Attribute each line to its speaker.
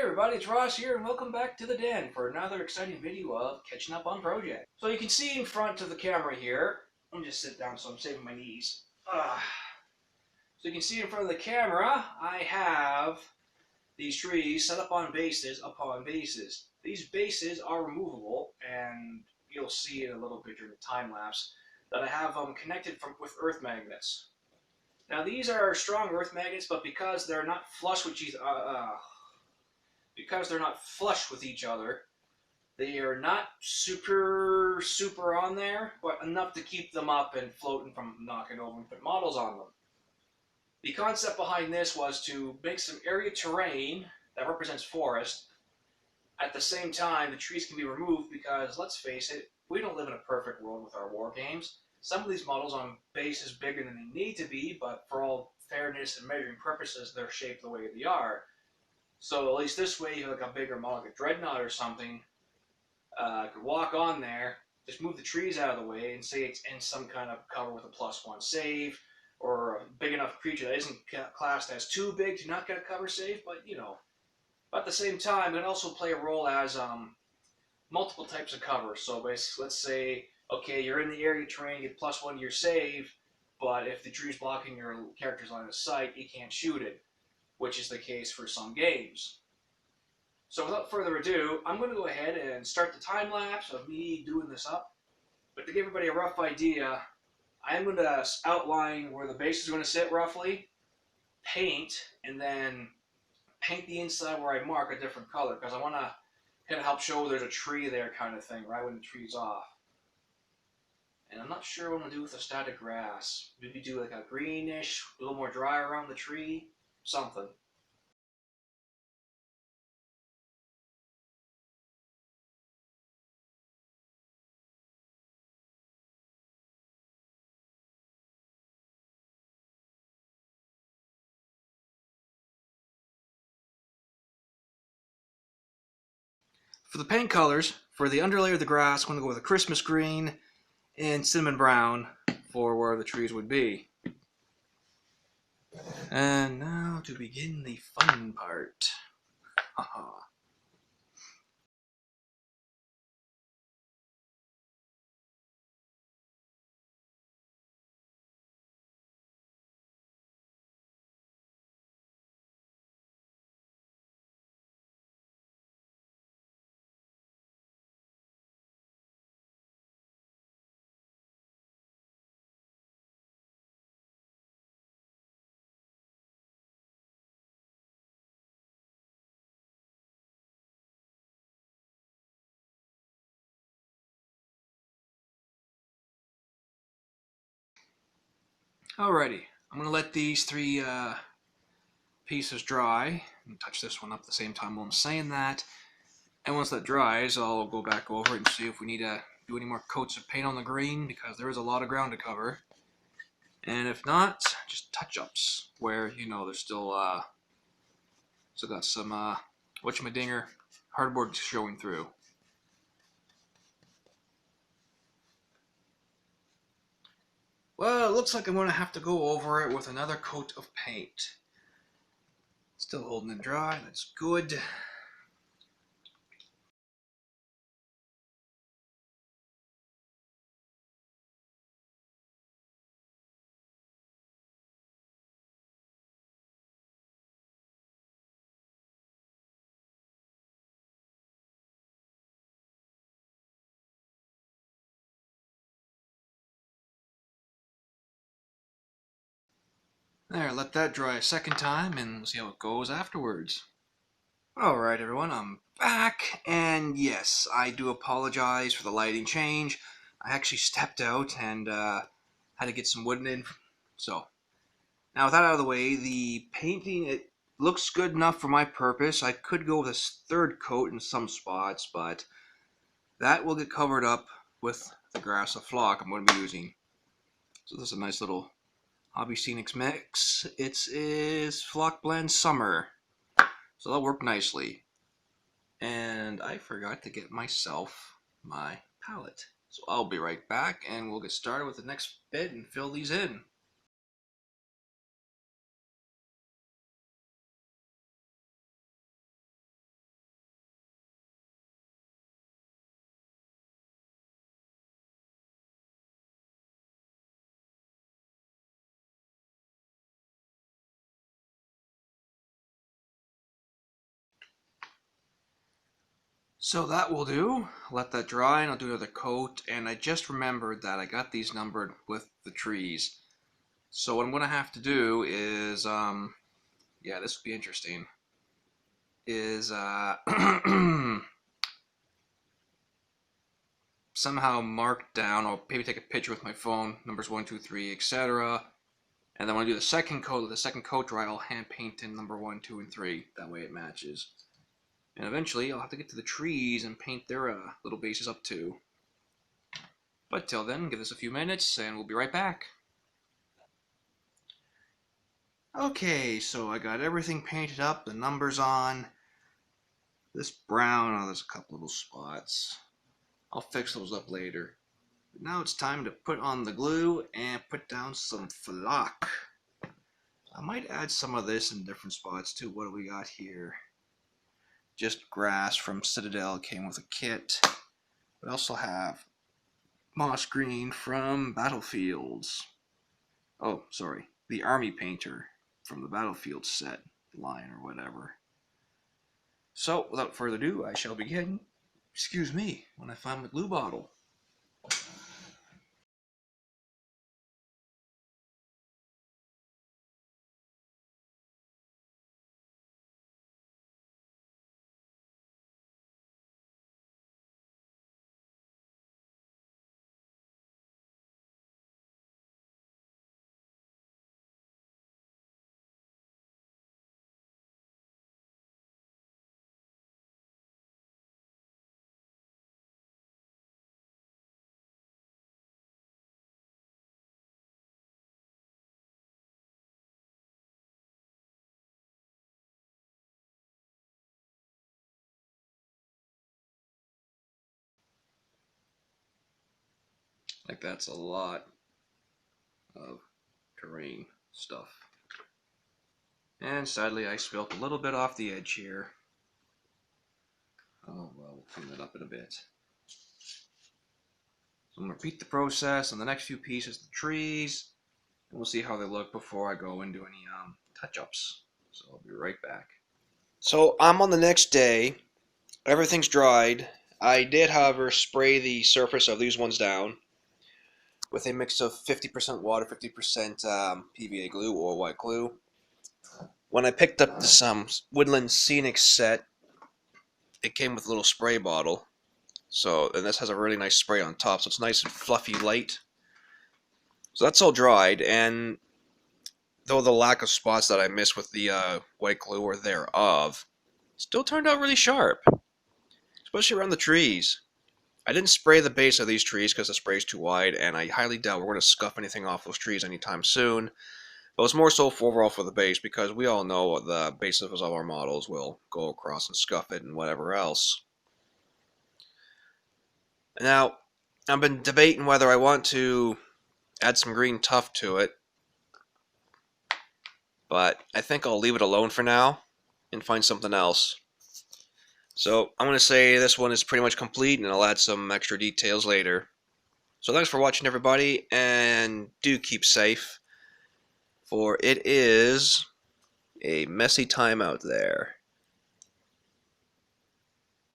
Speaker 1: everybody, it's Ross here and welcome back to the den for another exciting video of catching up on projects. So you can see in front of the camera here, let me just sit down so I'm saving my knees. So you can see in front of the camera, I have these trees set up on bases upon bases. These bases are removable, and you'll see in a little bit during the time lapse that I have them connected with earth magnets. Now these are strong earth magnets, but because they're not flush with each other, they are not super on there, but enough to keep them up and floating from knocking over and put models on them. The concept behind this was to make some area terrain that represents forest. At the same time, the trees can be removed because, let's face it, we don't live in a perfect world with our war games. Some of these models on base is bigger than they need to be, but for all fairness and measuring purposes, they're shaped the way they are. So at least this way, you have like a bigger model, like a dreadnought or something, could walk on there, just move the trees out of the way, and say it's in some kind of cover with a +1 save, or a big enough creature that isn't classed as too big to not get a cover save, but you know. But at the same time, it also play a role as multiple types of cover. So basically, let's say, okay, you're in the area terrain, you get +1 to your save, but if the tree's blocking your character's line of sight, you can't shoot it, which is the case for some games. So without further ado, I'm going to go ahead and start the time lapse of me doing this up. But to give everybody a rough idea, I am going to outline where the base is going to sit roughly, paint, and then paint the inside where I mark a different color, because I want to kind of help show there's a tree there kind of thing, right when the tree's off. And I'm not sure what I'm going to do with the static grass. Maybe do like a greenish, a little more dry around the tree, something. For the paint colors, for the underlayer of the grass, I'm going to go with a Christmas green and cinnamon brown for where the trees would be. And now to begin the fun part. Haha. Alrighty, I'm going to let these three pieces dry. And touch this one up at the same time while I'm saying that. And once that dries, I'll go back over it and see if we need to do any more coats of paint on the green, because there is a lot of ground to cover. And if not, just touch-ups where, you know, there's still got some whatchamadinger hardboard showing through. Well, it looks like I'm going to have to go over it with another coat of paint. Still holding it dry, that's good. There, let that dry a second time and we'll see how it goes afterwards. Alright everyone, I'm back, and yes, I do apologize for the lighting change. I actually stepped out and had to get some wood in. So, now with that out of the way, the painting, it looks good enough for my purpose. I could go with a third coat in some spots, but that will get covered up with the grass of flock I'm going to be using. So this is a nice little Hobby Scenics mix. It is Flock Blend Summer. So that'll work nicely. And I forgot to get myself my palette. So I'll be right back and we'll get started with the next bit and fill these in. So that will do. Let that dry and I'll do another coat. And I just remembered that I got these numbered with the trees. So what I'm going to have to do is, yeah, this will be interesting, is somehow mark down, or maybe take a picture with my phone, numbers 1, 2, 3, etc. And then when I do the second coat dry, I'll hand paint in number 1, 2, and 3. That way it matches. And eventually I'll have to get to the trees and paint their little bases up too. But till then, give this a few minutes and we'll be right back. Okay, so I got everything painted up, the numbers on. This brown, oh, there's a couple little spots. I'll fix those up later. But now it's time to put on the glue and put down some flock. I might add some of this in different spots too. What do we got here? Just grass from Citadel, came with a kit. We also have moss green from Battlefields. Oh, sorry, the Army Painter from the Battlefield set line or whatever. So, without further ado, I shall begin. Excuse me, when I find my glue bottle. Like that's a lot of terrain stuff. And sadly I spilt a little bit off the edge here. Oh well, we'll clean that up in a bit. So I'm going to repeat the process on the next few pieces, the trees, and we'll see how they look before I go and do any touch-ups. So I'll be right back. So I'm on the next day. Everything's dried. I did, however, spray the surface of these ones down with a mix of 50% water, 50% PVA glue or white glue. When I picked up this Woodland Scenic set, it came with a little spray bottle. So, and this has a really nice spray on top, so it's nice and fluffy light. So that's all dried, and though the lack of spots that I missed with the white glue or thereof, still turned out really sharp, especially around the trees. I didn't spray the base of these trees because the spray is too wide, and I highly doubt we're going to scuff anything off those trees anytime soon. But it's more so overall for the base, because we all know the bases of our models will go across and scuff it and whatever else. Now, I've been debating whether I want to add some green tuff to it, but I think I'll leave it alone for now and find something else. So I'm going to say this one is pretty much complete, and I'll add some extra details later. So thanks for watching, everybody, and do keep safe, for it is a messy time out there.